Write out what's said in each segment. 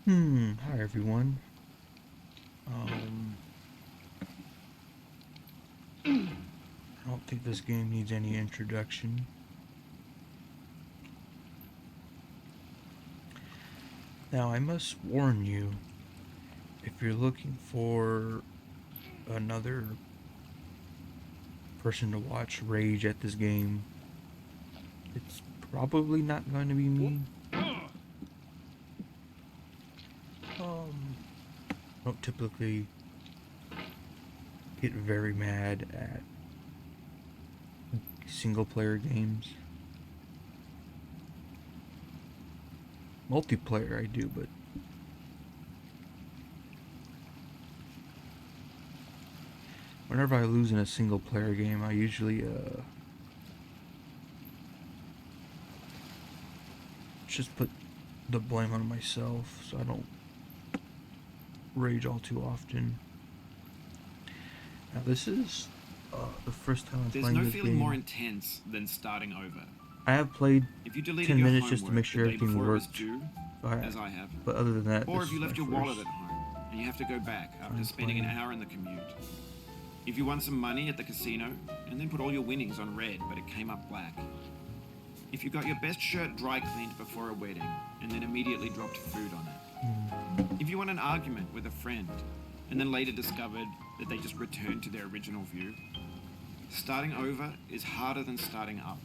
Hi everyone. Um, I don't think this game needs any introduction. Now, I must warn you, if you're looking for another person to watch rage at this game, it's probably not going to be me. I don't typically get very mad at single player games. Multiplayer I do, but whenever I lose in a single player game, I usually just put the blame on myself, so I don't rage all too often. Now this is the first time I'm There's playing no this feeling more game. intense than starting over. I have played If you deleted 10 your minutes just to make homework the sure day everything before it was worked. due, But, as I have, but other than that, or this if you is my left your wallet at first home and you have to go back after time spending an playing. hour in the commute. If you won some money at the casino and then put all your winnings on red but it came up black. If you got your best shirt dry cleaned before a wedding and then immediately dropped food on it. If you won an argument with a friend and then later discovered that they just returned to their original view. Starting over is harder than starting up.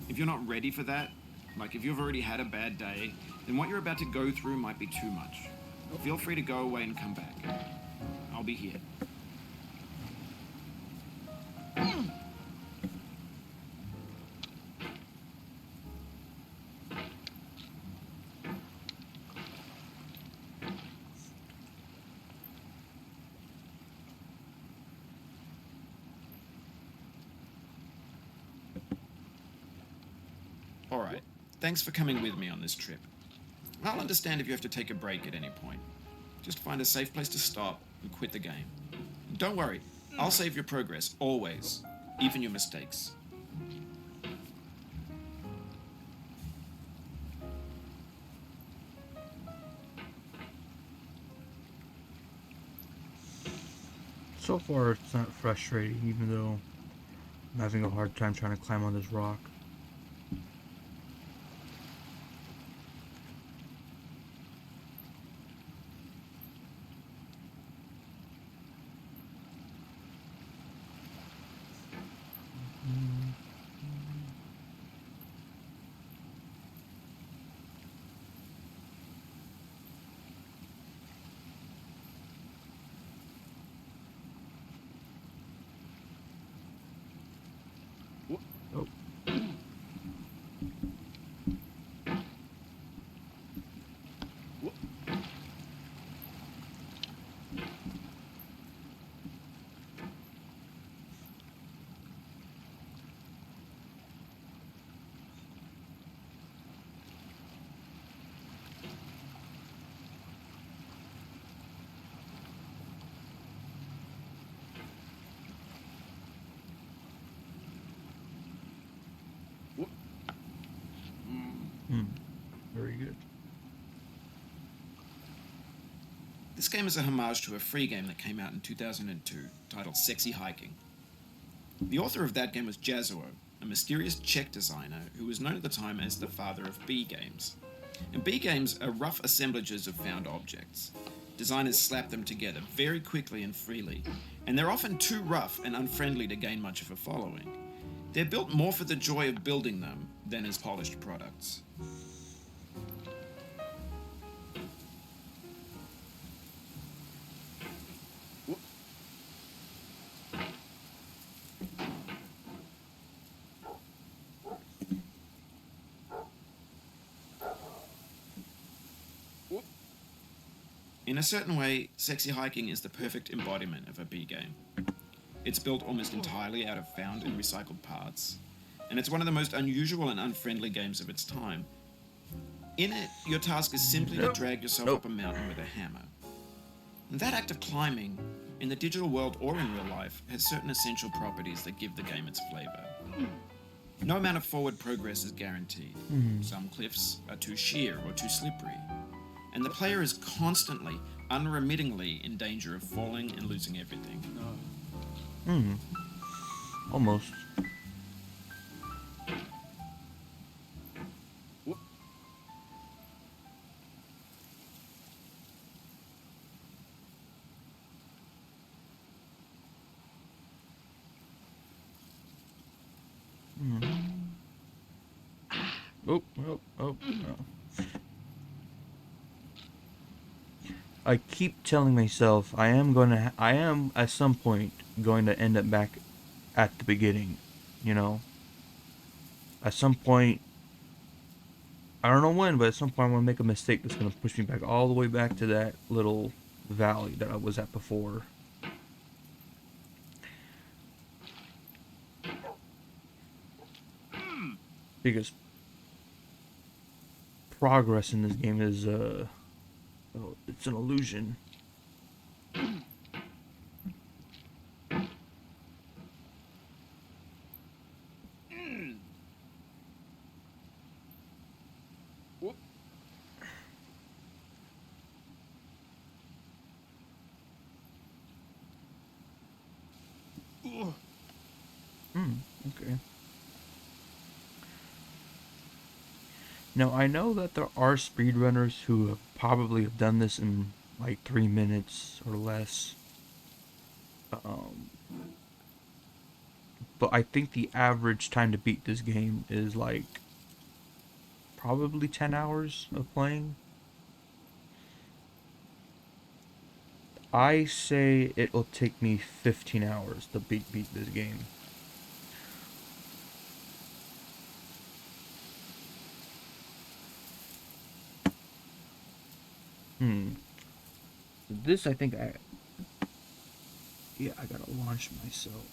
If you're not ready for that, like if you've already had a bad day, then what you're about to go through might be too much. Feel free to go away and come back. I'll be here. Alright, thanks for coming with me on this trip. I'll understand if you have to take a break at any point. Just find a safe place to stop and quit the game. Don't worry, I'll save your progress, always, even your mistakes. So far, it's not frustrating, even though I'm having a hard time trying to climb on this rock. Oh, hmm, very good. This game is a homage to a free game that came out in 2002 titled Sexy Hiking. The author of that game was Jazuo, a mysterious Czech designer who was known at the time as the father of B games. And B games are rough assemblages of found objects. Designers slap them together very quickly and freely, and they're often too rough and unfriendly to gain much of a following. They're built more for the joy of building them than as polished products. In a certain way, Sexy Hiking is the perfect embodiment of a B game. It's built almost entirely out of found and recycled parts, and it's one of the most unusual and unfriendly games of its time. In it, your task is simply to Nope. drag yourself Nope. up a mountain with a hammer. And that act of climbing, in the digital world or in real life, has certain essential properties that give the game its flavour. No amount of forward progress is guaranteed. Some cliffs are too sheer or too slippery, and the player is constantly, unremittingly in danger of falling and losing everything. Almost. Oh, oh, oh, no. I keep telling myself I am at some point going to end up back at the beginning, you know? At some point, I don't know when, but at some point I'm gonna make a mistake that's gonna push me back all the way back to that little valley that I was at before. Because progress in this game is it's an illusion. Okay. Now I know that there are speedrunners who probably have done this in like 3 minutes or less. Um, but I think the average time to beat this game is like probably 10 hours of playing. I say it'll take me 15 hours to beat this game. This I think I gotta launch myself.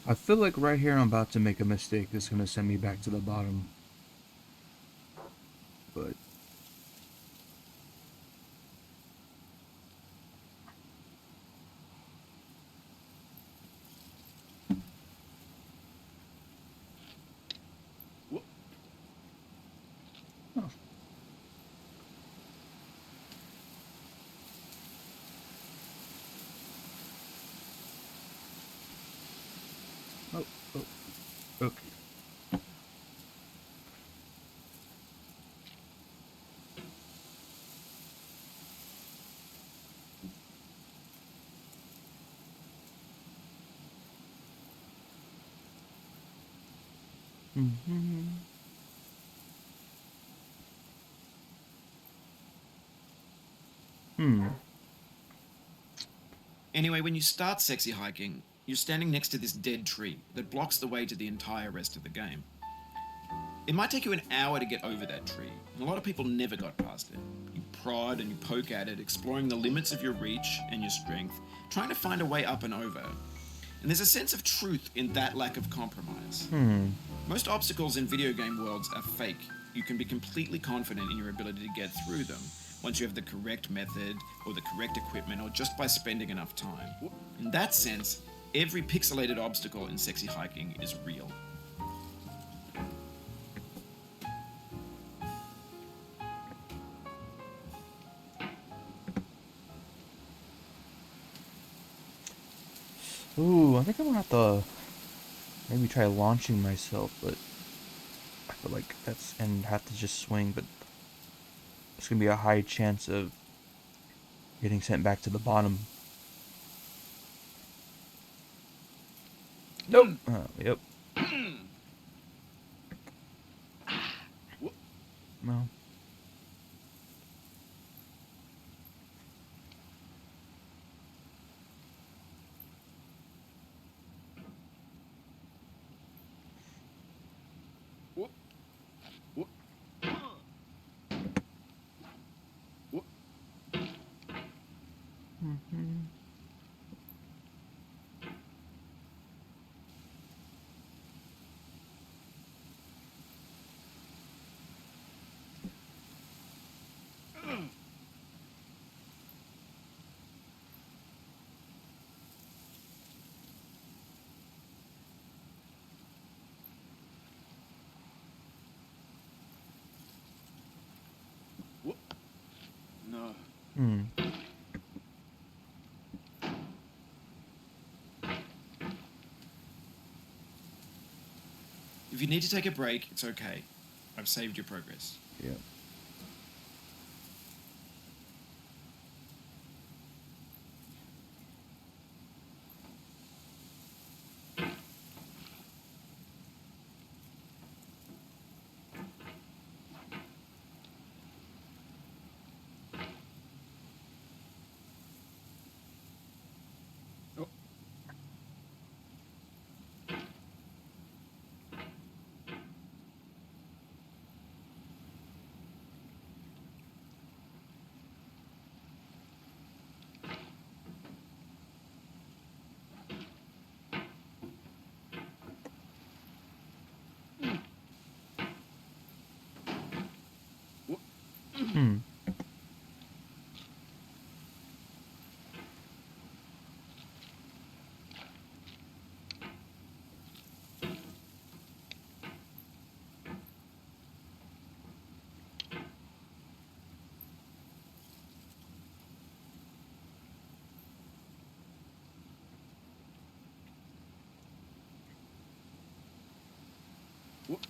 I feel like right here I'm about to make a mistake that's gonna send me back to the bottom. But oh. Oh, oh, okay. Anyway, when you start sexy hiking, you're standing next to this dead tree that blocks the way to the entire rest of the game. It might take you an hour to get over that tree, and a lot of people never got past it. You prod and you poke at it, exploring the limits of your reach and your strength, trying to find a way up and over. And there's a sense of truth in that lack of compromise. Most obstacles in video game worlds are fake. You can be completely confident in your ability to get through them once you have the correct method or the correct equipment or just by spending enough time. In that sense, every pixelated obstacle in sexy hiking is real. Ooh, I think I'm gonna have to maybe try launching myself, but I feel like and have to just swing, but it's gonna be a high chance of getting sent back to the bottom. Nope. Yep. No. What? No. Hmm. If you need to take a break, it's okay. I've saved your progress. Yeah. Oh. What? Hmm. What?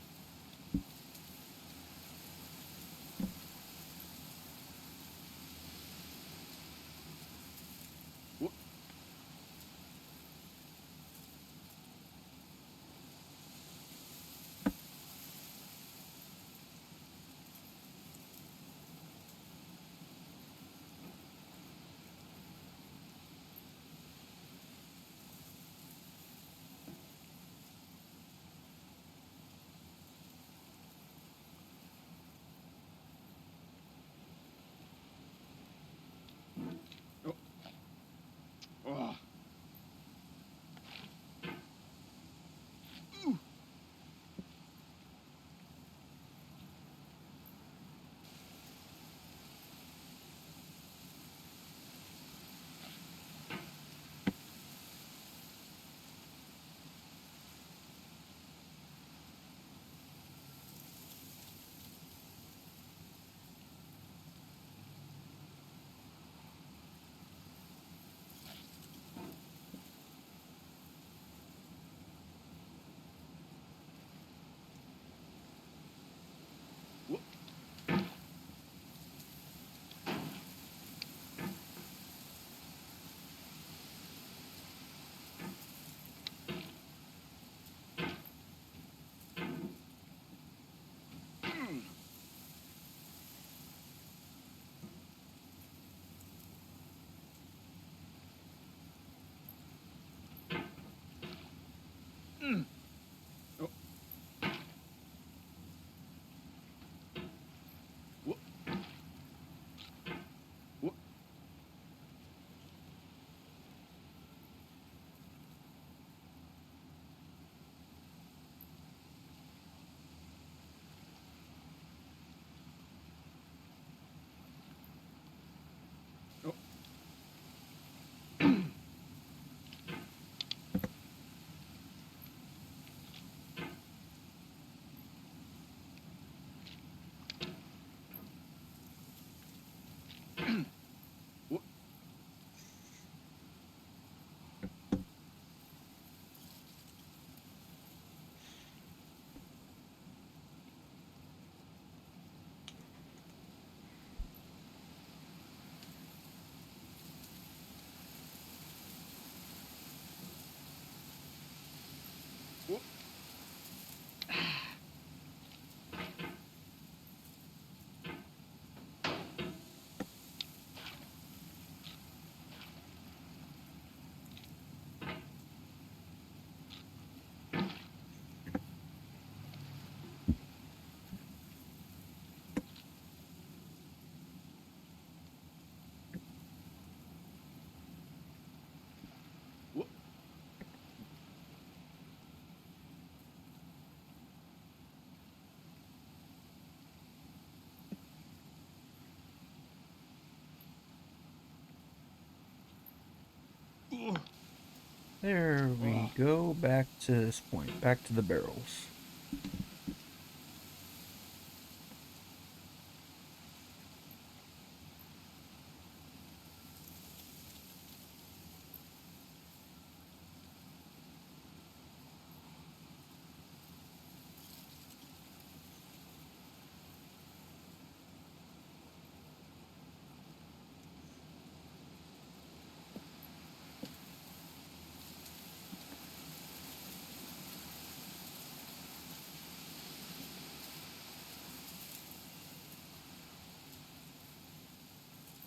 There we Oh. go. Back to this point. Back to the barrels.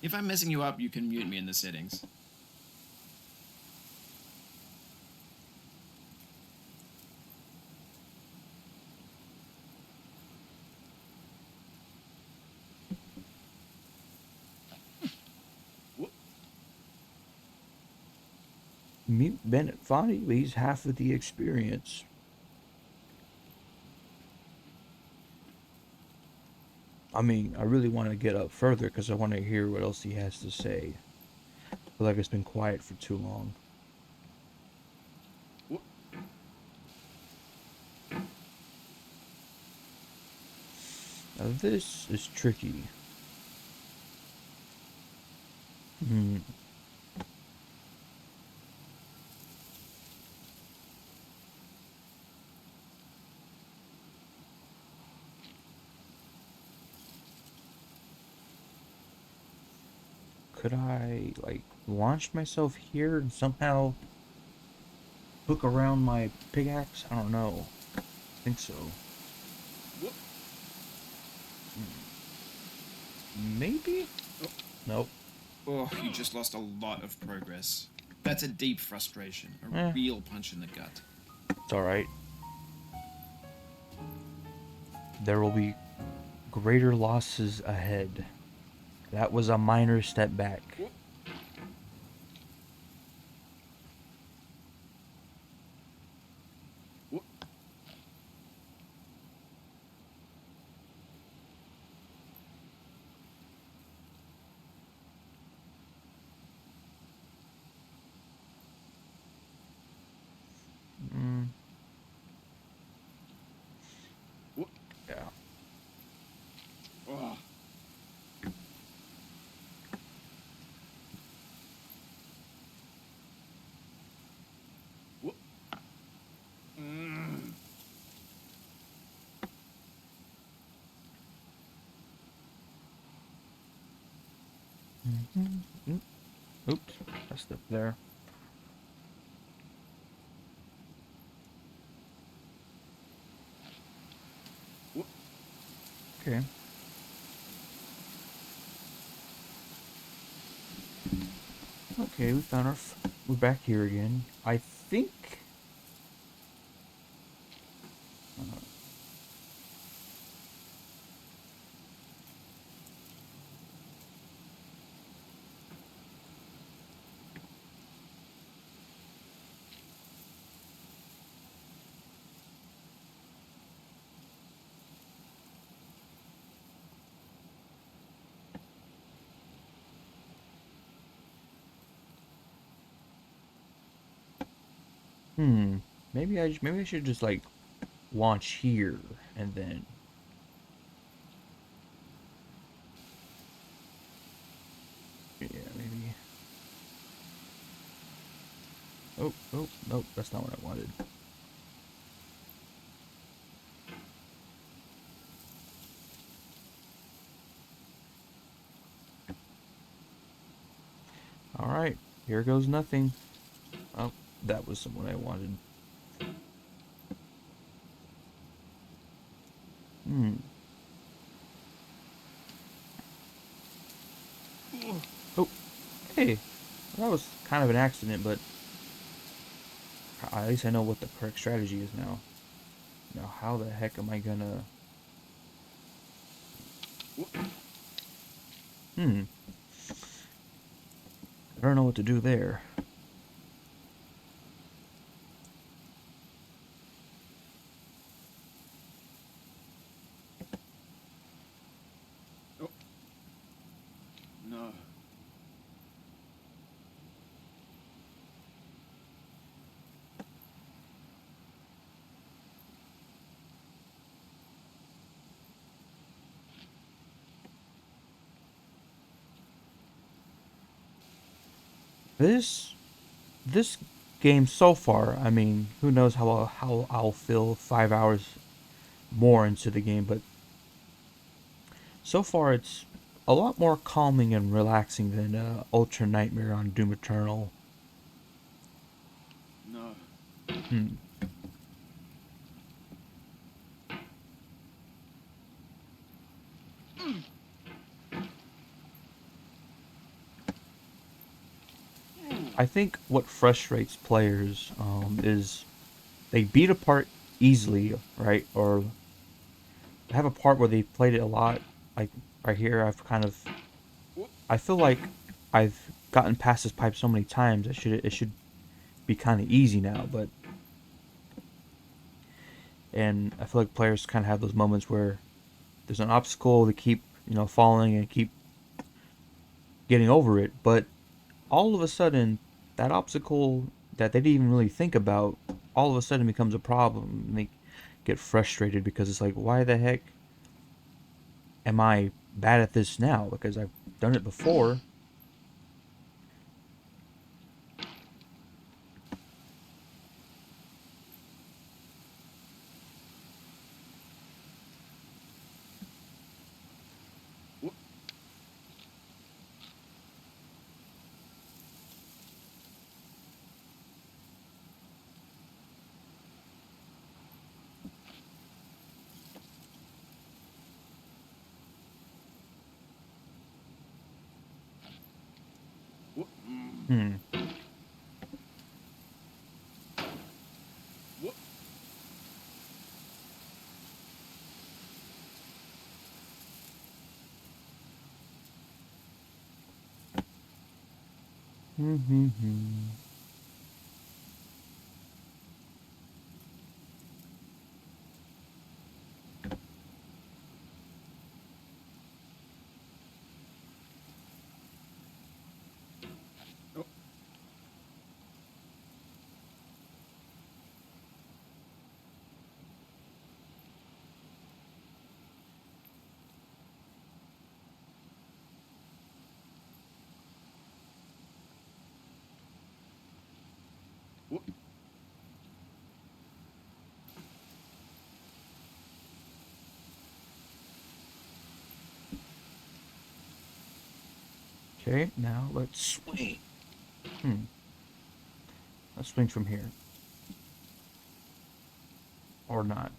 If I'm messing you up, you can mute me in the settings. Mute Bennett funny, but he's half of the experience. I mean, I really want to get up further because I want to hear what else he has to say. I feel like it's been quiet for too long. Now this is tricky. Hmm. Could I, like, launch myself here and somehow hook around my pickaxe? I don't know. I think so. Maybe? Nope. Oh, you just lost a lot of progress. That's a deep frustration, a Eh, real punch in the gut. it's alright. There will be greater losses ahead. That was a minor step back. Mm, yeah. Oh. Mm. Mm. Oops. I stepped there. Okay. Okay, we found our. We're back here again. I think. Uh, hmm. Maybe I should just like launch here and then. Yeah, maybe. Oh, oh, nope. That's not what I wanted. All right. Here goes nothing. Oh, that was what I wanted. Hmm. Oh, hey. That was kind of an accident, but at least I know what the correct strategy is now. Now, how the heck am I gonna... Hmm. I don't know what to do there. Oh, no. this game so far, I mean, who knows how I'll feel 5 hours more into the game, but so far it's a lot more calming and relaxing than Ultra Nightmare on Doom Eternal. No. Hmm. I think what frustrates players is they beat a part easily, right? Or have a part where they played it a lot. Like right here, I feel like I've gotten past this pipe so many times. It should be kind of easy now, but and I feel like players kind of have those moments where there's an obstacle, they keep falling and keep getting over it, but all of a sudden that obstacle that they didn't even really think about all of a sudden becomes a problem, and they get frustrated because it's like, why the heck am I bad at this now? Because I've done it before. Hmm. Hmm. Okay, now let's swing. Hmm. Let's swing from here. Or not.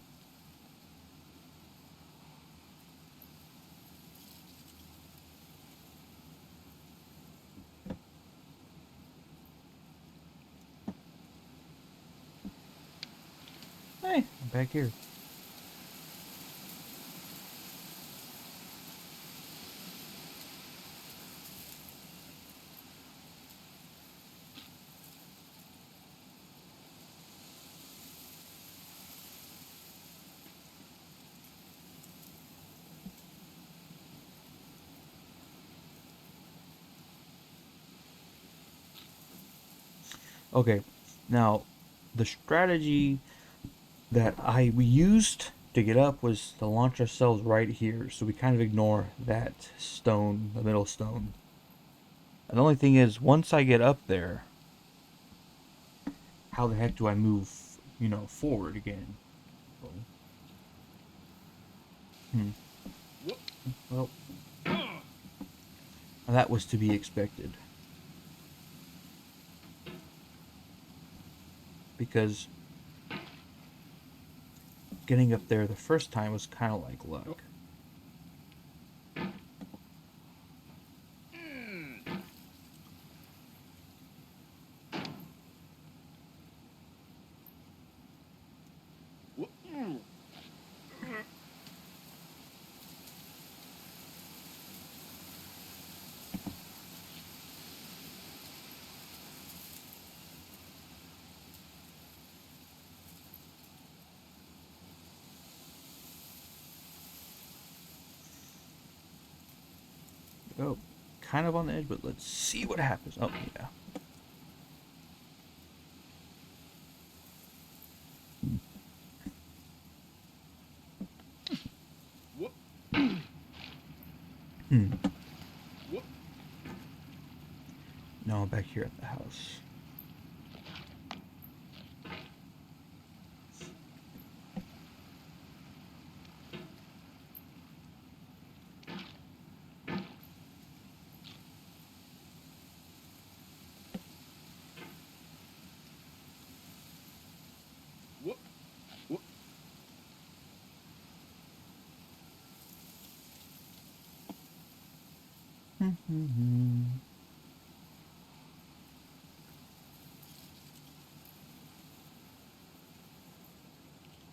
Hey, I'm back here. Okay, now the strategy that we used to get up was to launch ourselves right here, so we kind of ignore that stone, the middle stone. And the only thing is, once I get up there, how the heck do I move, forward again? Hmm. Well, that was to be expected. Because getting up there the first time was kind of like luck. Oh, kind of on the edge, but let's see what happens. Oh, yeah. No, on back here at the house. What? What?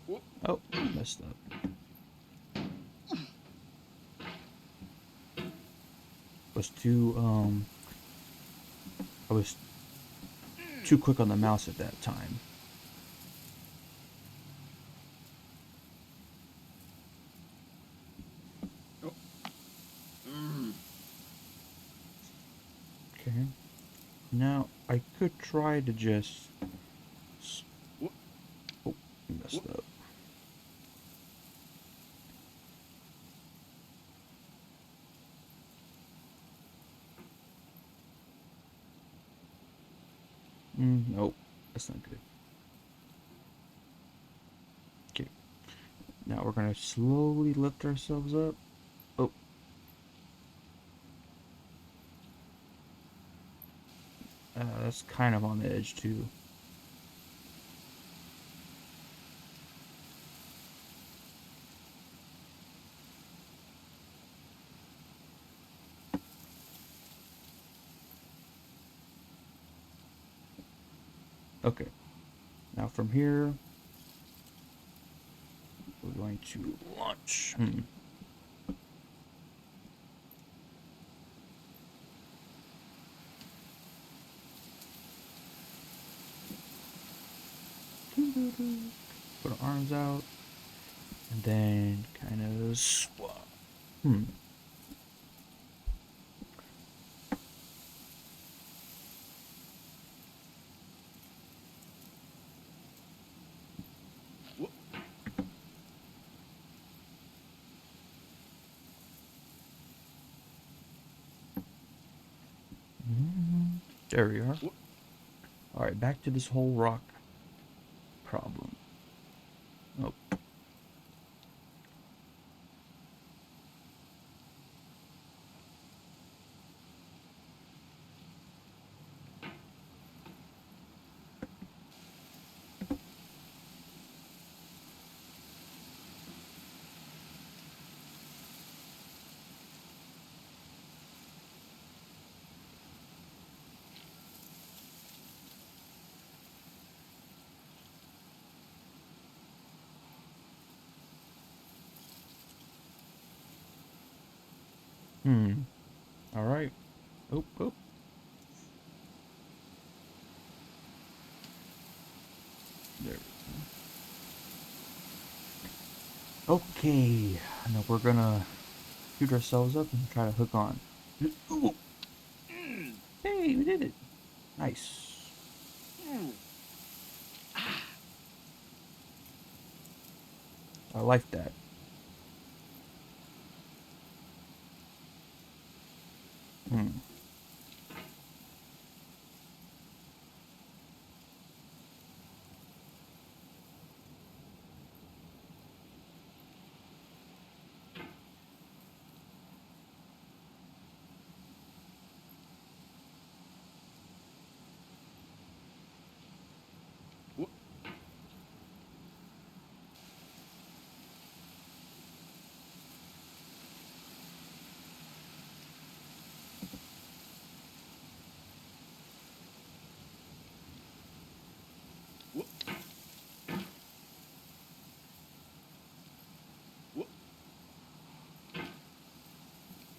What? Oh, messed up. Was too I was too quick on the mouse at that time. Oh. Mm. Okay. Now I could try to just What? oh, messed What? up. Nope, that's not good. Okay, now we're gonna slowly lift ourselves up. Oh, that's kind of on the edge too. Okay, now from here, we're going to launch. Put our arms out, and then kind of swap. What? There we are. What? All right, back to this whole rock problem. Oh. All right. Oh, oh. There. Okay. Now we're gonna shoot ourselves up and try to hook on. Ooh. Hey, we did it. Nice. I like that. What? What? What?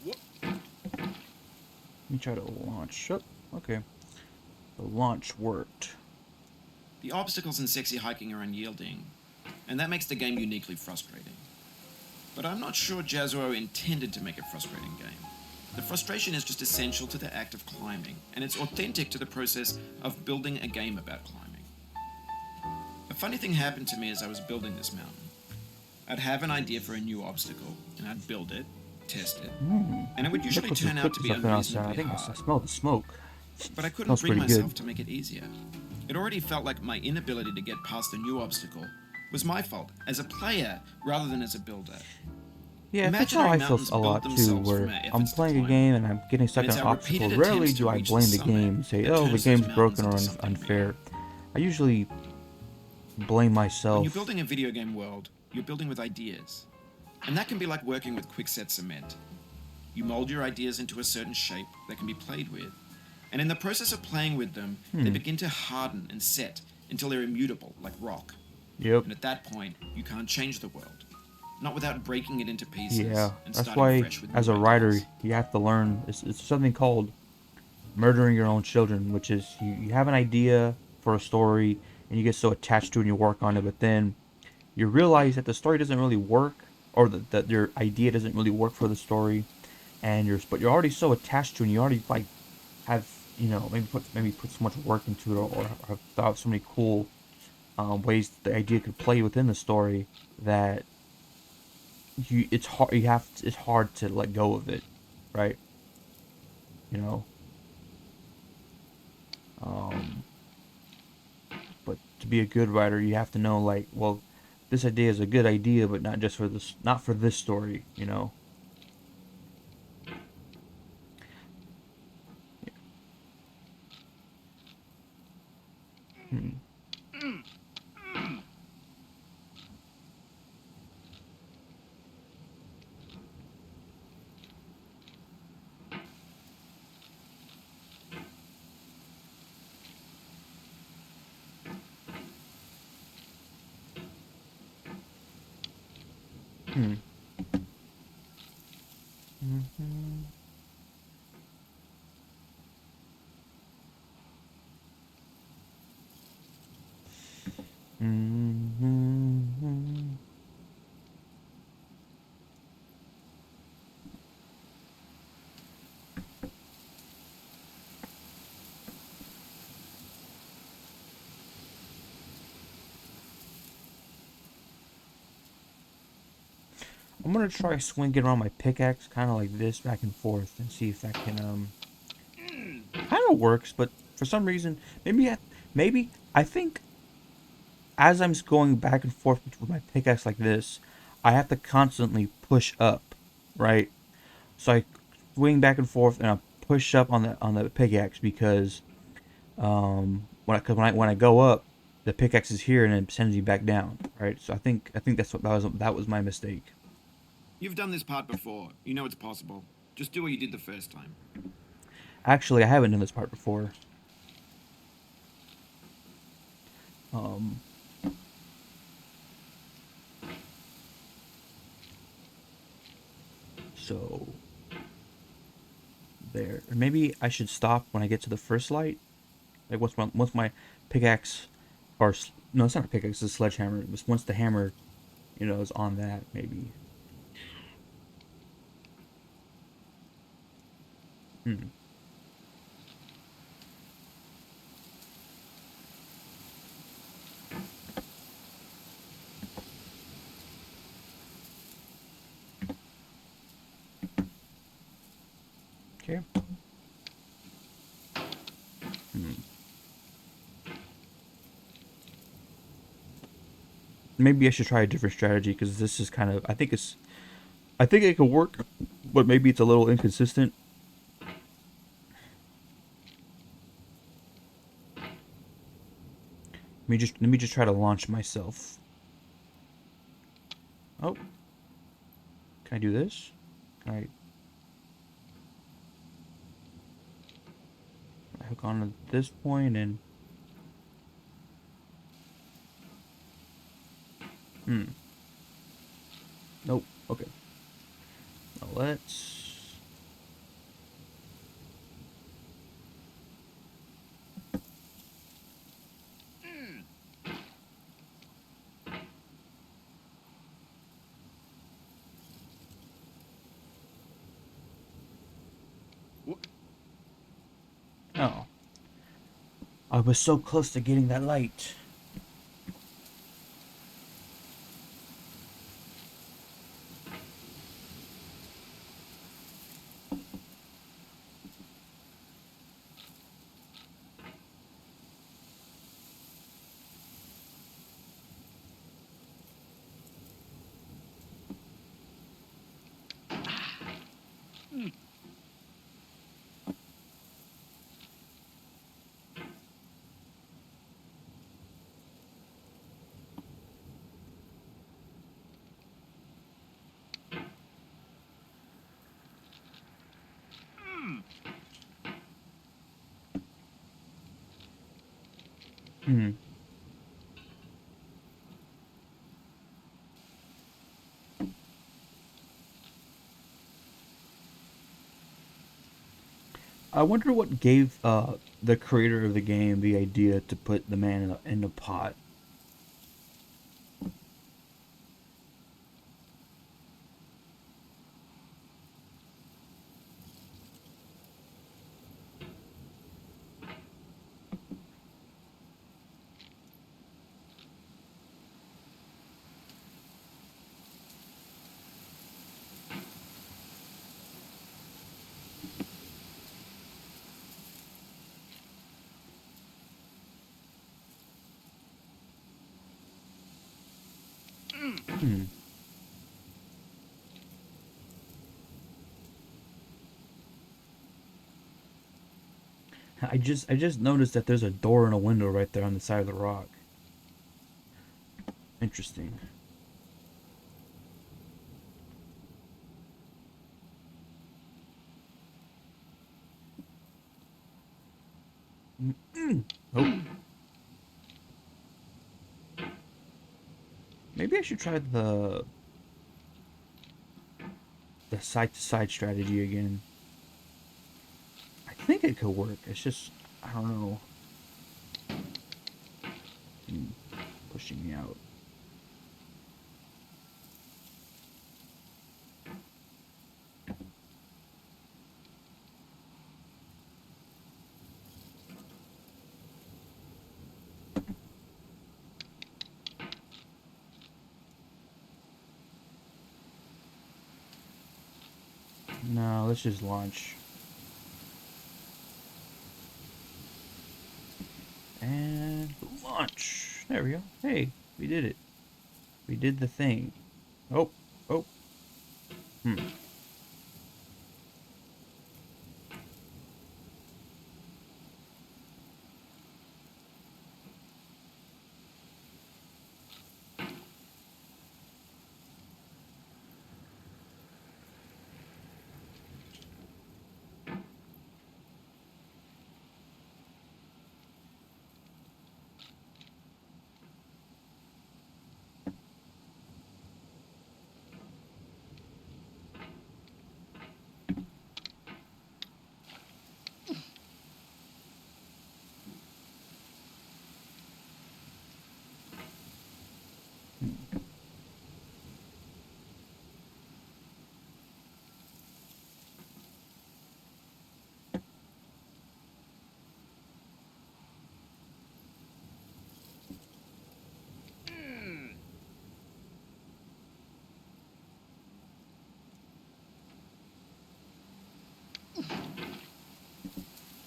What? Let me try to launch. Oh, okay. The launch worked. The obstacles in sexy hiking are unyielding, and that makes the game uniquely frustrating. But I'm not sure Jazzuo intended to make a frustrating game. The frustration is just essential to the act of climbing, and it's authentic to the process of building a game about climbing. A funny thing happened to me as I was building this mountain. I'd have an idea for a new obstacle, and I'd build it, test it, and it would usually Nicholas is turn out to cooking be something outside. I unreasonably think I hard. smell the smoke. But I That couldn't was bring pretty good. myself to make it easier. It already felt like my inability to get past a new obstacle was my fault as a player rather than as a builder. Yeah, that's how Imaginary I feel mountains a build lot too, themselves from where our I'm efforts to playing a climb them, game and I'm getting and stuck on it's an our obstacle. repeated Rarely attempts to do I reach the blame the summit game and say, that oh, the turns those game's mountains broken or into something bigger. unfair. I usually blame When you're myself. building a video game world, you're building with ideas. And that can be like working with quickset cement. You mold your ideas into a certain shape that can be played with, and in the process of playing with them, they Hmm. begin to harden and set until they're immutable, like rock. Yep. And at that point, you can't change the world. Not without breaking it into pieces Yeah. and That's starting why, fresh with as new a writer, ideas. you have to learn. It's something called murdering your own children, which is you have an idea for a story and you get so attached to it and you work on it, but then you realize that the story doesn't really work, or that your idea doesn't really work for the story, and you're already so attached to it and you already like have, maybe put so much work into it, or have thought of so many cool ways the idea could play within the story, that it's hard to let go of it, right? You know. um but to be a good writer, you have to know, like, well, this idea is a good idea, but not for this story. Hmm. Hmm. Mhm. Mhm. I'm gonna try swinging around my pickaxe, kind of like this, back and forth, and see if that can kind of works. But for some reason, maybe I think as I'm going back and forth with my pickaxe like this, I have to constantly push up, right? So I swing back and forth and I push up on the pickaxe, because when I go up, the pickaxe is here and it sends me back down, right? So I think that was my mistake. You've done this part before. You know it's possible. Just do what you did the first time. Actually, I haven't done this part before. Um, so there. Or maybe I should stop when I get to the first light. Like once my pickaxe, no, it's not a pickaxe, it's a sledgehammer. Just once the hammer, is on that, maybe. Hmm. Okay. Hmm. Maybe I should try a different strategy, because this is kind of. I think it could work, but maybe it's a little inconsistent. Let me just try to launch myself. Oh, can I do this? Can I hook on to this point and hmm. Nope. Okay. Now let's. Oh, I was so close to getting that light. Hmm. I wonder what gave the creator of the game the idea to put the man in the pot. Hmm. I just noticed that there's a door and a window right there on the side of the rock. Interesting. Oh, maybe I should try the side to side strategy again. I think it could work. It's just I don't know. Hmm, pushing me out. No, let's just launch. And launch. There we go. Hey, we did it. We did the thing. Oh, oh. Hmm.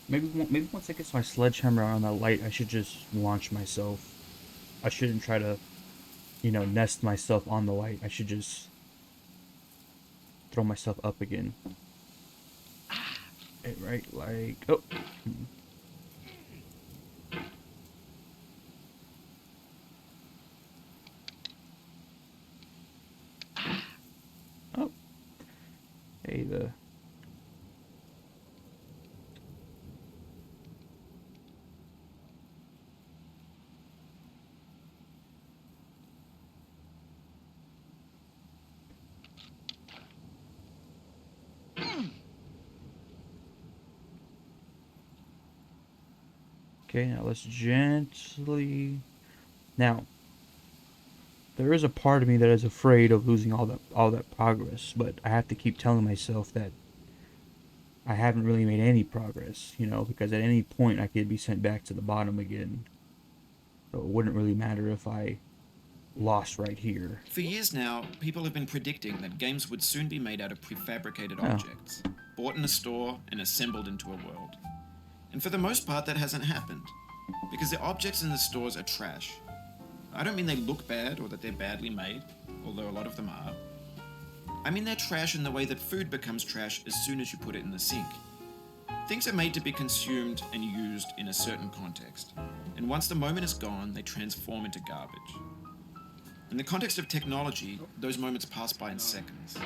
Maybe once I get my sledgehammer on that light, I should just launch myself. I shouldn't try to, nest myself on the light. I should just throw myself up again. Right, like, oh. Oh, hey, okay, now let's gently, now, there is a part of me that is afraid of losing all that progress, but I have to keep telling myself that I haven't really made any progress, because at any point I could be sent back to the bottom again. So it wouldn't really matter if I lost right here. For years now, people have been predicting that games would soon be made out of prefabricated Oh, objects, bought in a store and assembled into a world. And for the most part, that hasn't happened, because the objects in the stores are trash. I don't mean they look bad or that they're badly made, although a lot of them are. I mean they're trash in the way that food becomes trash as soon as you put it in the sink. Things are made to be consumed and used in a certain context, and once the moment is gone, they transform into garbage. In the context of technology, those moments pass by in seconds.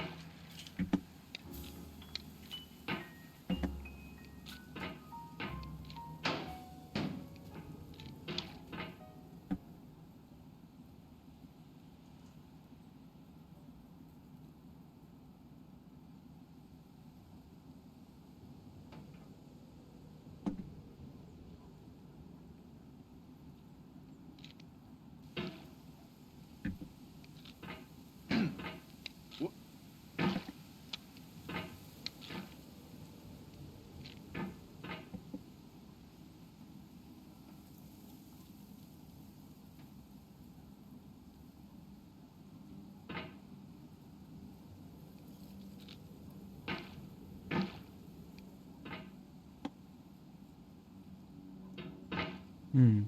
Hmm.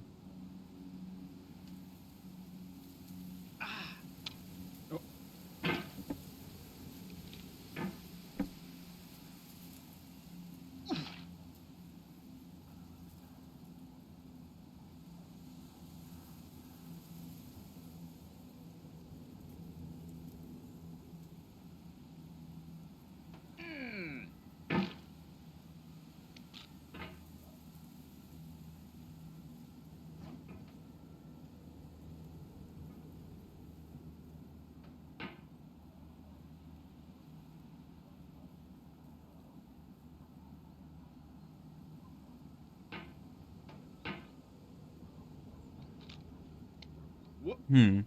Hmm.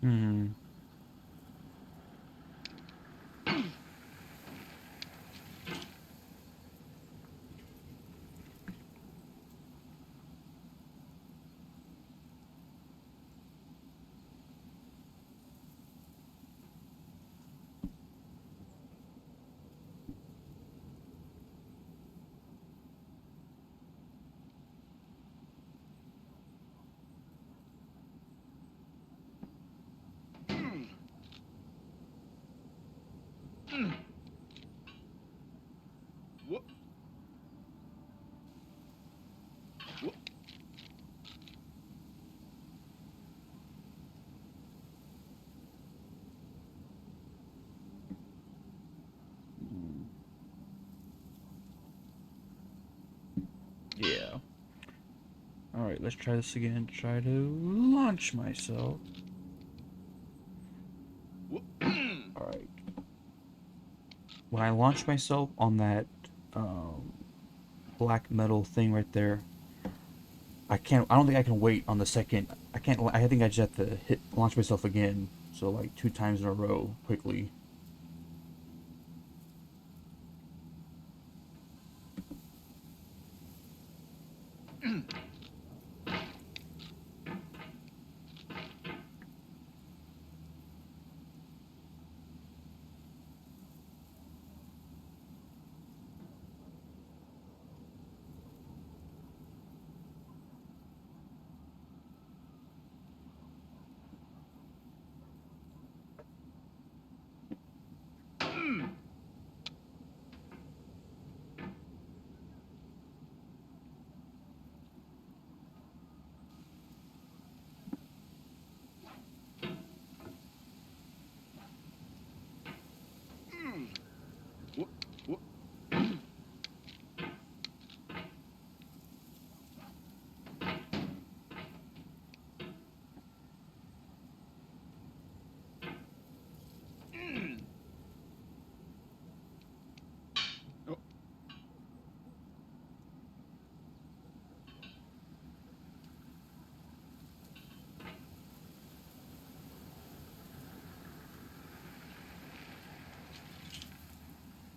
Hmm. Yeah. All right, let's try this again. Try to launch myself. All right. When I launch myself on that um, black metal thing right there, I can't. I don't think I can wait on the second. I can't. I think I just have to hit launch myself again. So like 2 times in a row, quickly.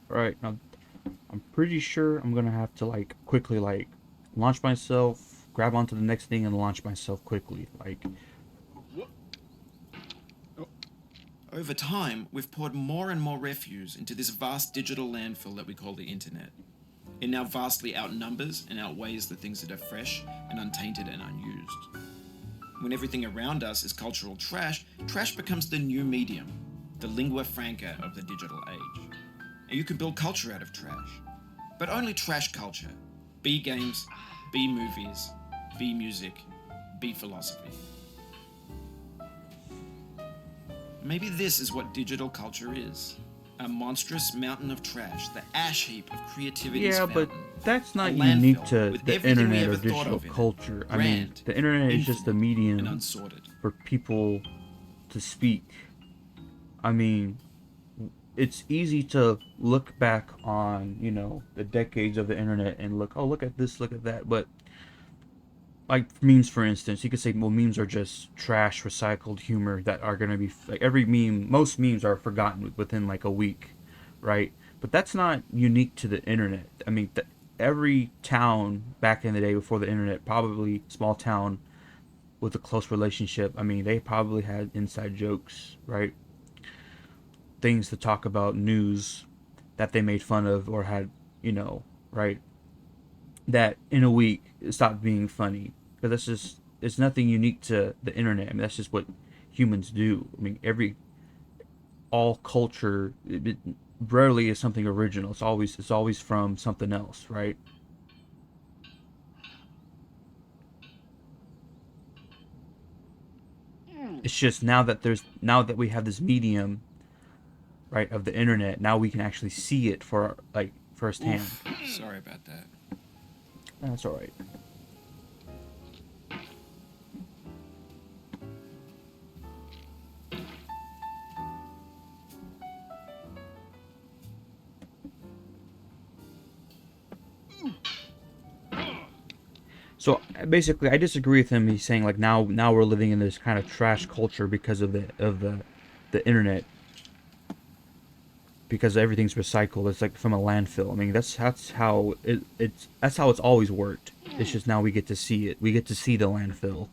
Right now, I'm pretty sure I'm gonna have to like quickly like launch myself, grab onto the next thing, and launch myself quickly. Like, Over time, we've poured more and more refuse into this vast digital landfill that we call the internet. It now vastly outnumbers and outweighs the things that are fresh and untainted and unused. When everything around us is cultural trash, trash becomes the new medium, the lingua franca of the digital age. And you can build culture out of trash. But only trash culture. Be games, be movies, be music, be philosophy. Maybe this is what digital culture is. A monstrous mountain of trash, the ash heap of creativity's yeah, but fountain. that's A not unique landfill to with the everything we internet ever or thought digital of in it. culture. I mean, Grand, the internet is just a infinite, and medium unsorted. for people to speak. I mean, it's easy to look back on, you know, the decades of the internet and look, oh, look at this, look at that. But like memes, for instance, you could say, well, memes are just trash, recycled humor that are gonna be like every meme. Most memes are forgotten within like a week, right? But that's not unique to the internet. I mean, every town back in the day before the internet, probably small town with a close relationship. I mean, they probably had inside jokes, right? Things to talk about, news that they made fun of or had, you know, right? That in a week it stopped being funny because that's just it's nothing unique to the internet. I mean, that's just what humans do. I mean, all culture it rarely is something original. It's always from something else, right? It's just now that we have this medium, right, of the internet, now we can actually see it for like firsthand. Oof, sorry about that. That's all right. So basically, I disagree with him. He's saying like now we're living in this kind of trash culture because of the internet, because everything's recycled. It's like from a landfill. I mean, that's how that's how it's always worked. It's just now we get to see it. We get to see the landfill.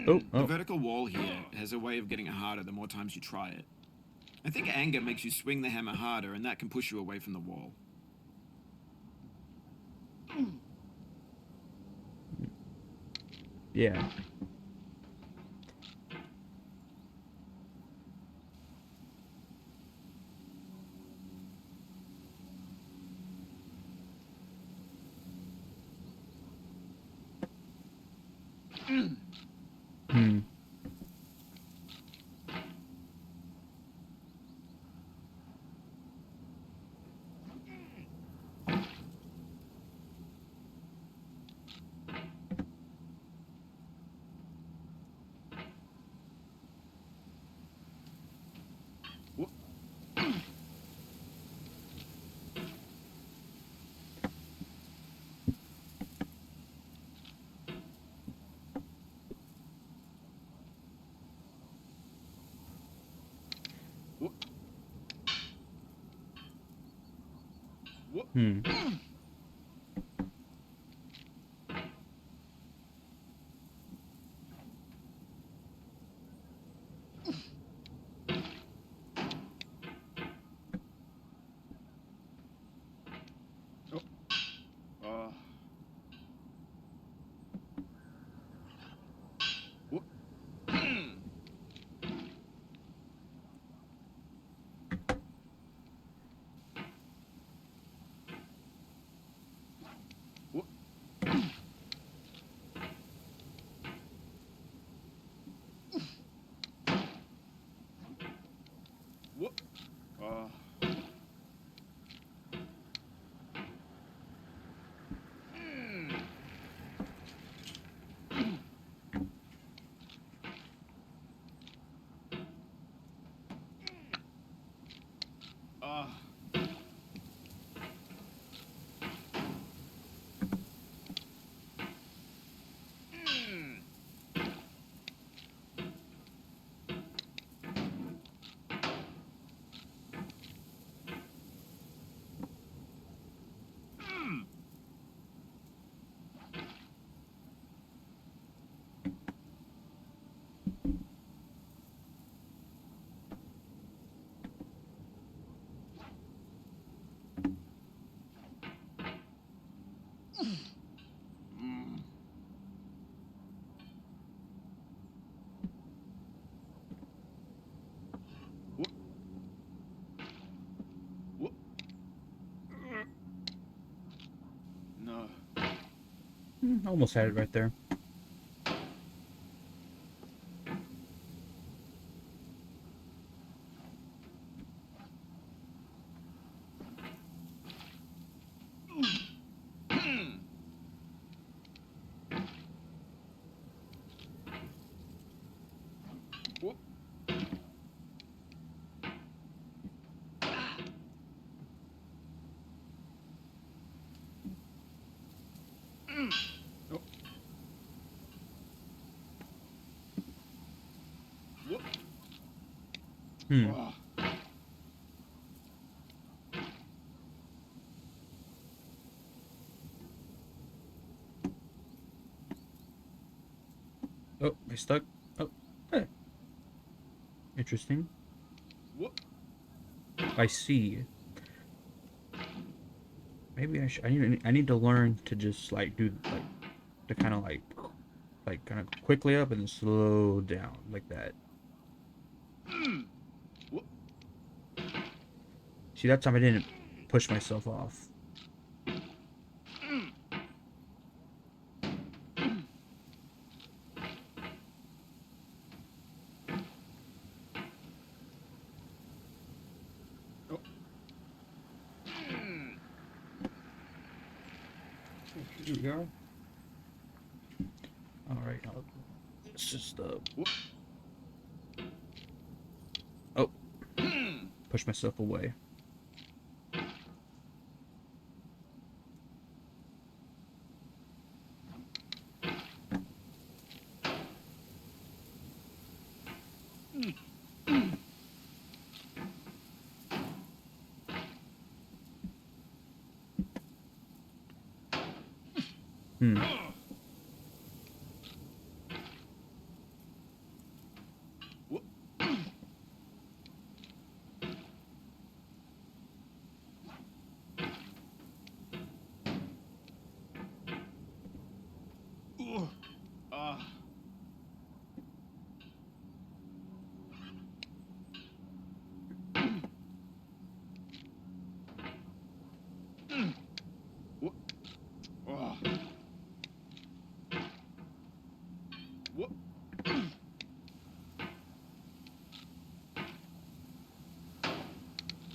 Oh, The oh. vertical wall here has a way of getting harder the more times you try it. I think anger makes you swing the hammer harder, and that can push you away from the wall. Yeah. Hmm. Hmm. Almost had it right there. Whoop. Oh. Whoop. Hmm. Oh. Oh, I stuck. Oh, hey. Interesting. Whoop. I see. Maybe I need to learn to just like do like to kind of like kind of quickly up and then slow down like that. Whoop. See, that time I didn't push myself off. Oh. Here we go. All right, let's just Whoop. oh, push myself away. Hmm. Whoop. Ooh. Ah. Whoop. Oh. Whoop.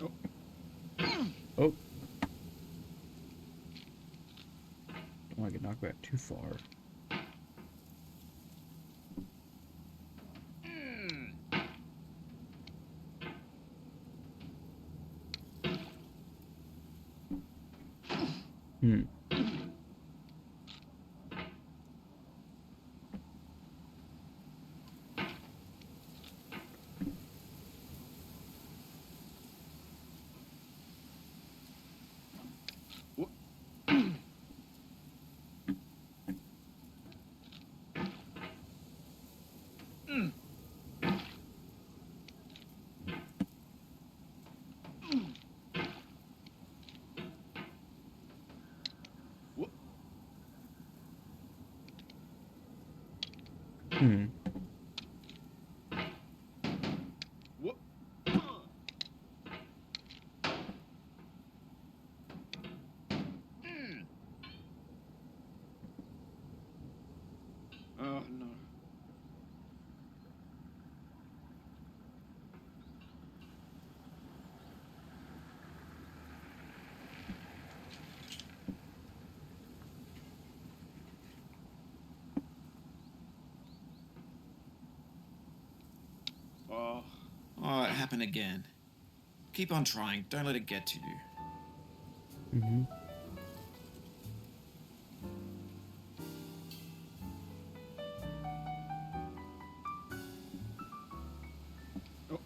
Oh. Oh, don't want to get knocked back too far. Hmm. Whoop. Whoop. Hmm. Whoop. Oh no. Oh. Oh, it happened again. Keep on trying. Don't let it get to you. Mm-hmm. Oh.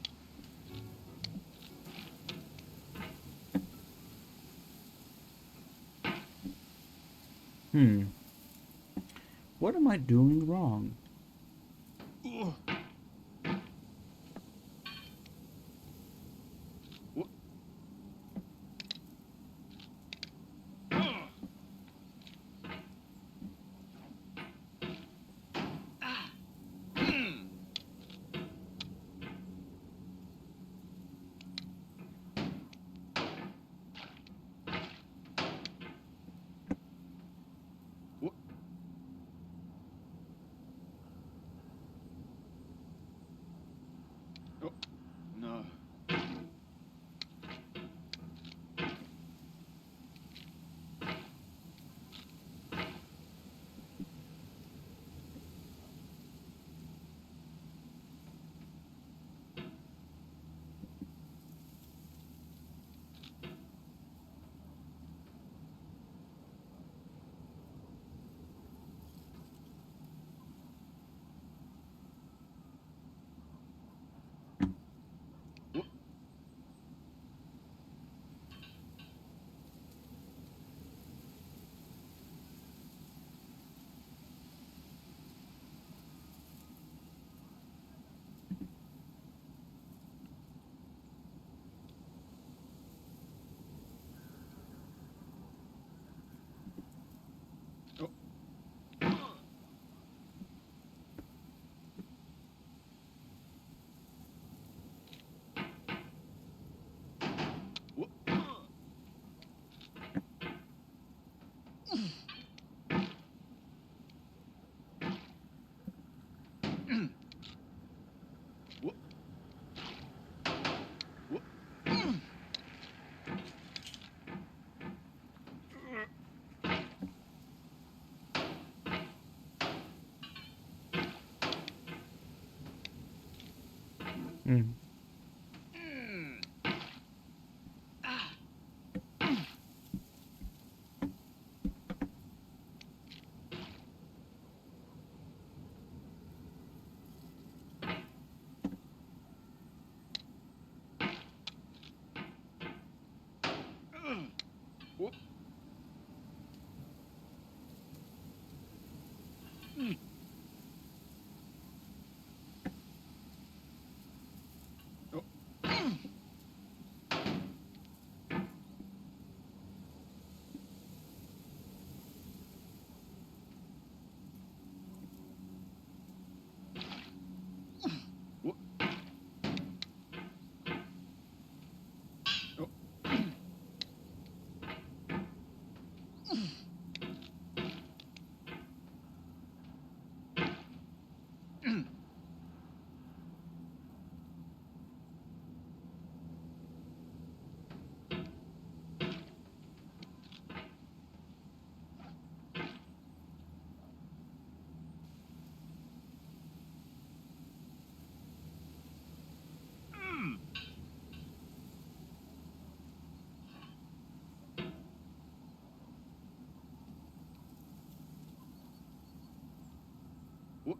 Hmm. What am I doing wrong? Ooh. Whoop. Whoop. Oh, no. Wh- Oh. Wh- wh- wh- Mm. wh- oh. Wh- oh. Wh-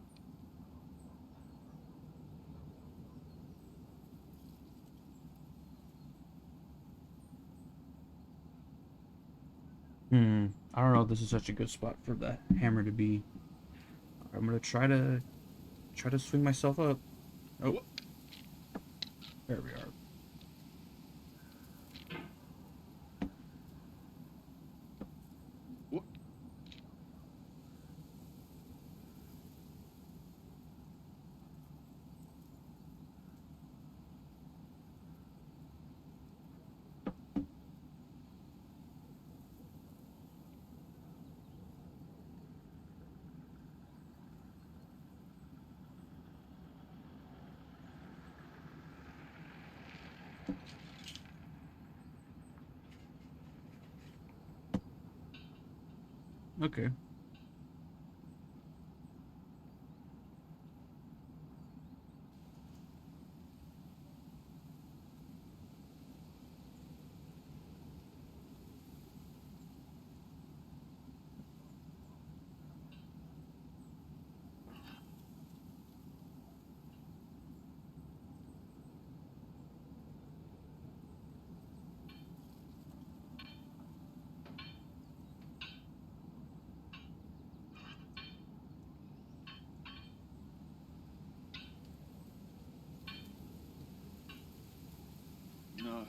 I don't know if this is such a good spot for the hammer to be. I'm gonna try to swing myself up. Oh, wh- there we are. wh- Okay. no.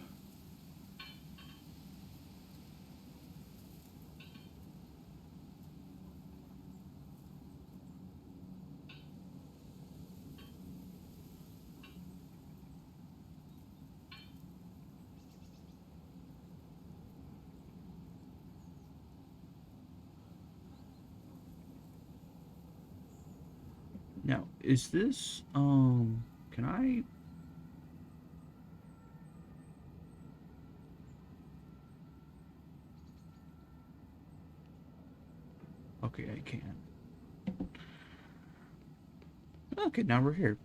Now, is this can I Okay, I can. Okay, now we're here.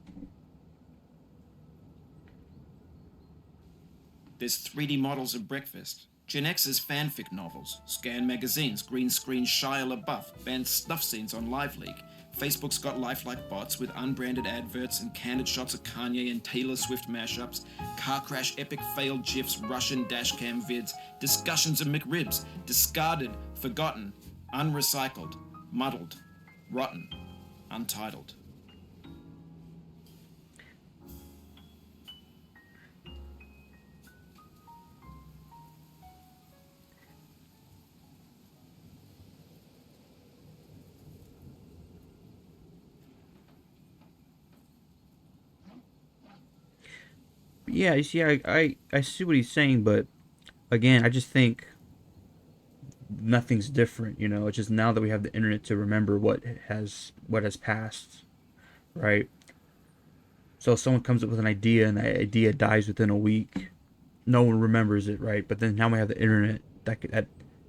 There's 3D models of breakfast, Gen X's fanfic novels, scan magazines, green screen Shia LaBeouf, banned snuff scenes on LiveLeak. Facebook's got lifelike bots with unbranded adverts and candid shots of Kanye and Taylor Swift mashups, car crash epic failed GIFs, Russian dashcam vids, discussions of McRibs, discarded, forgotten, unrecycled, muddled, rotten, untitled. Yeah, you see, I see what he's saying, but again, I just think nothing's different. You know, it's just now that we have the internet to remember what has passed, right? So if someone comes up with an idea and that idea dies within a week, no one remembers it, right? But then now we have the internet that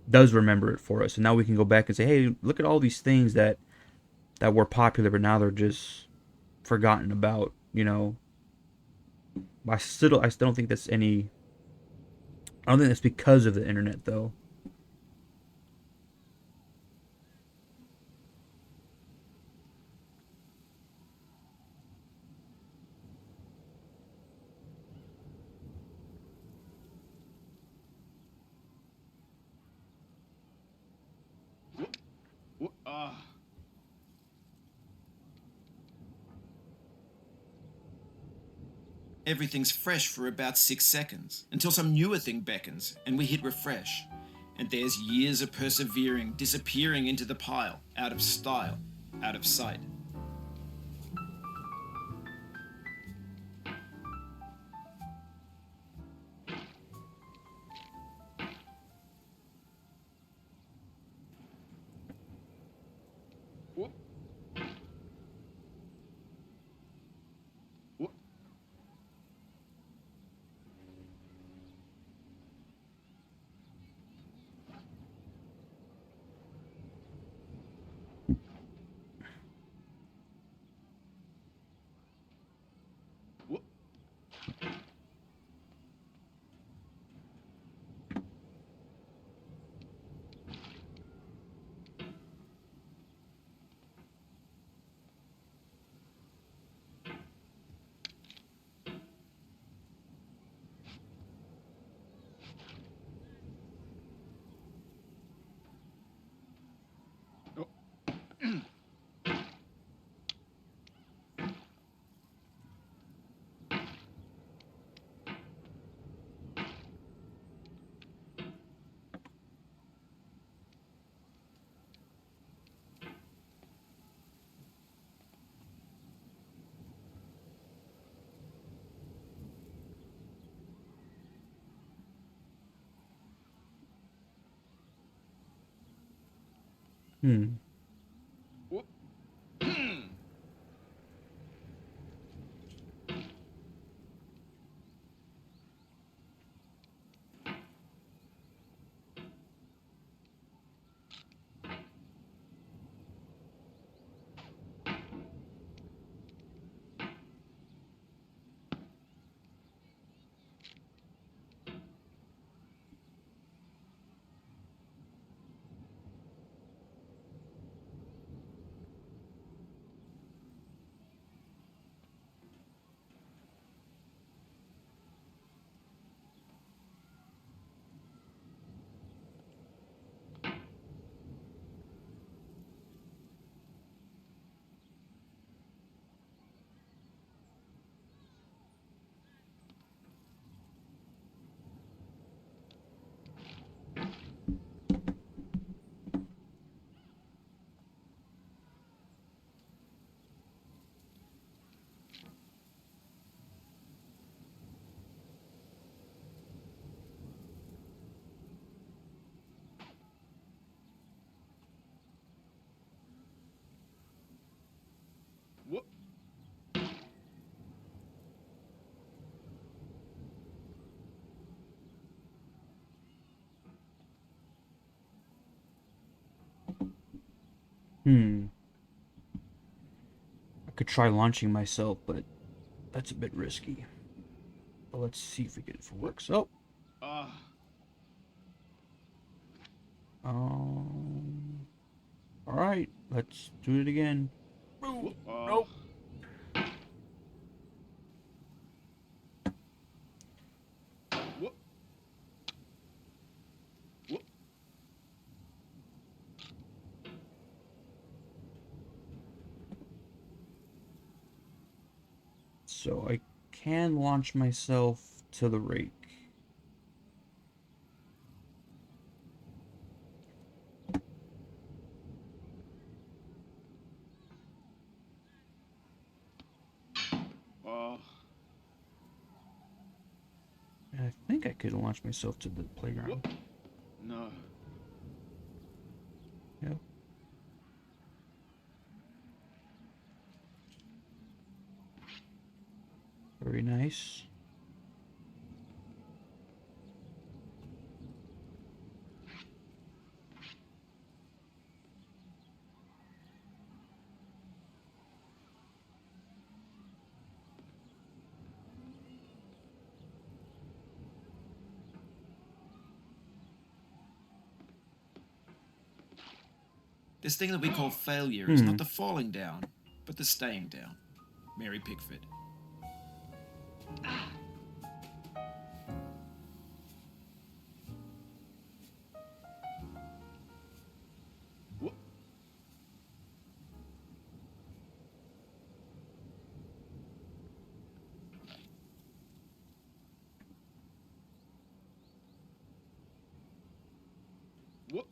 does remember it for us, and now we can go back and say, hey, look at all these things that were popular, but now they're just forgotten about. You know, I still don't think that's any. I don't think that's because of the internet, though. What? Everything's fresh for about 6 seconds, until some newer thing beckons, and we hit refresh. And there's years of persevering disappearing into the pile, out of style, out of sight. What? What? What? Oh. Hmm. What? Hmm. I could try launching myself, but that's a bit risky. But let's see if it works. Oh. Ah. All right. Let's do it again. Ooh, Ah. nope. Whoop. Whoop. So I can launch myself to the rake. Ah. And I think I could launch myself to the playground. Whoop. No. Yep. Very nice. This thing that we call failure is not the falling down, but the staying down. Mary Pickford. Whoop. Whoop.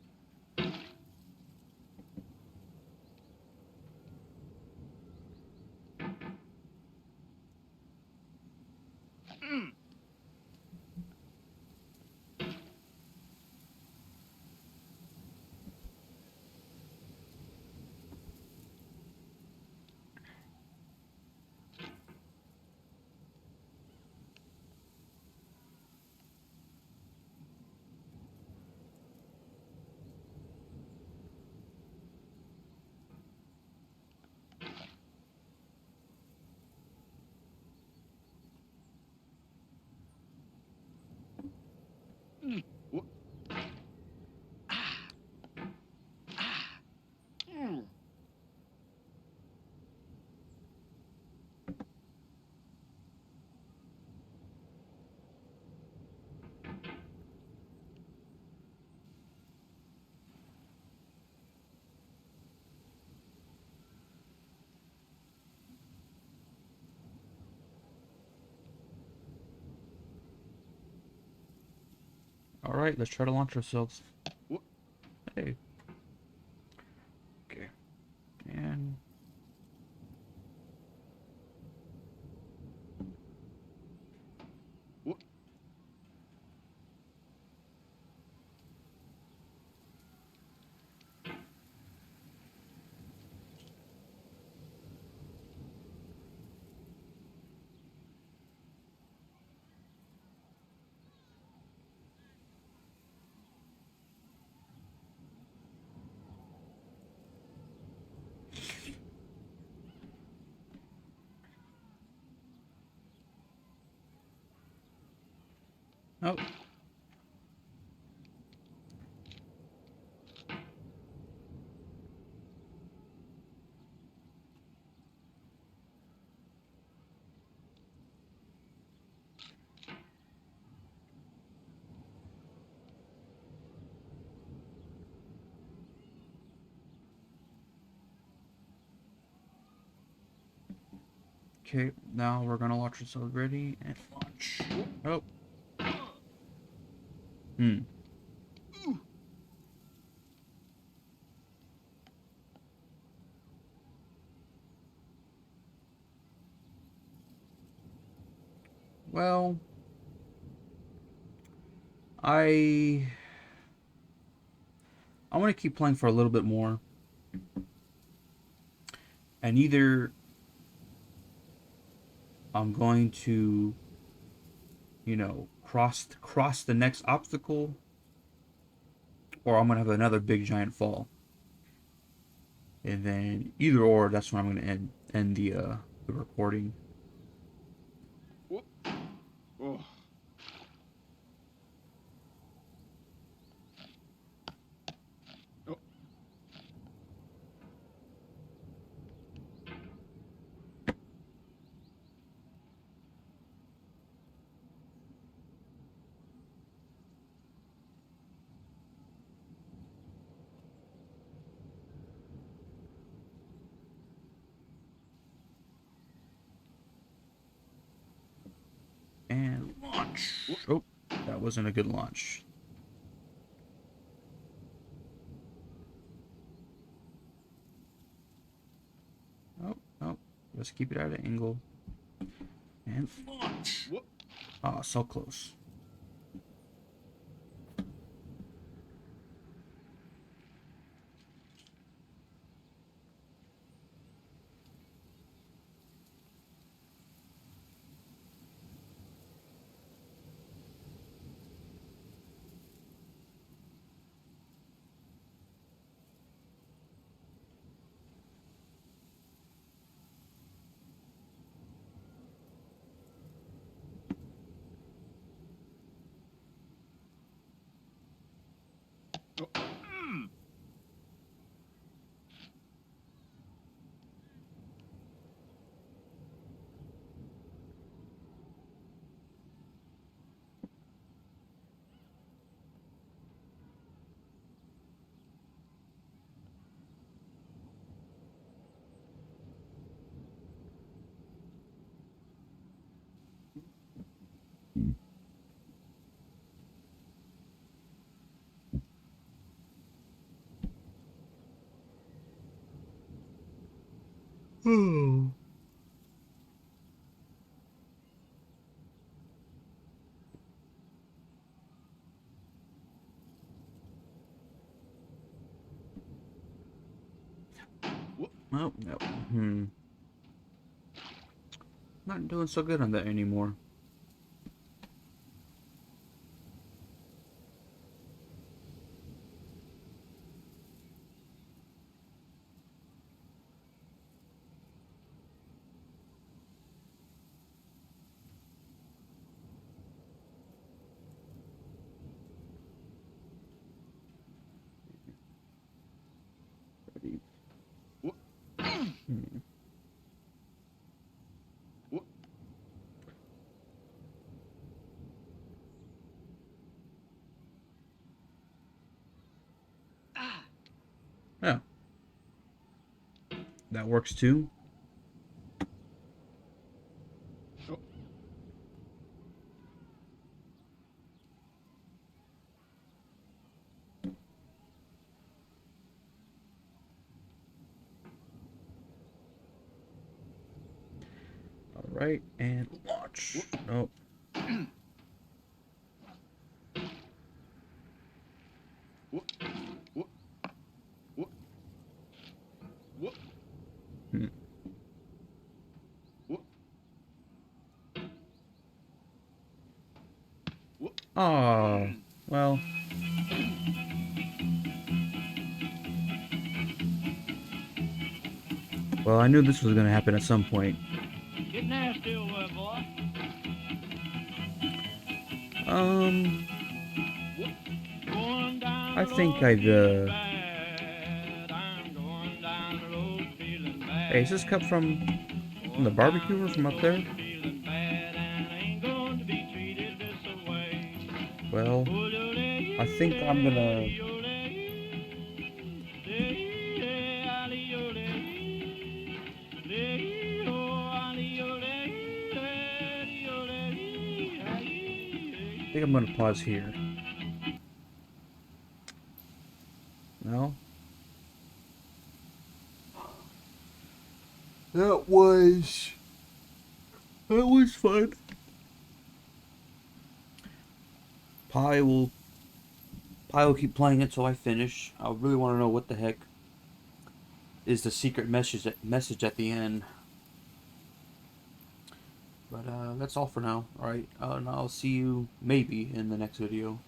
Whoop. All right, let's try to launch ourselves. Whoop. Hey. Okay. And Whoop. oh. Okay, now we're gonna launch ourselves. Ready and launch. Oh. Hmm. Well, I want to keep playing for a little bit more, and either I'm going to, cross the next obstacle, or I'm gonna have another big giant fall. and then either or, that's when I'm gonna end the recording. Whoop. Oh. Oh. And launch. Oh, that wasn't a good launch. Oh, oh, let's keep it at an angle. And launch. Whoop. Ah, so close. Oh. Oh. Whoop. Oh, no. Not doing so good on that anymore. Ready. Whoop. Hmm. Whoop. Yeah, that works too. Oh. All right, and launch. Whoop. Nope. Whoop. Whoop. Whoop. Whoop. Hmm. Whoop. Whoop. Oh, well. Well, I knew this was gonna happen at some point. Get nasty, old boy. Um, Going down I the think road I've, feeling bad. I'm going down the road feeling bad. Hey, is this cup from the barbecue or from up there? Feeling bad, and I ain't going to be treated this way. Well, I think I'm gonna. I think I'm gonna pause here. No? That was fun. Pi will keep playing until I finish. I really want to know what the heck is the secret message at the end. But that's all for now. All right, and I'll see you maybe in the next video.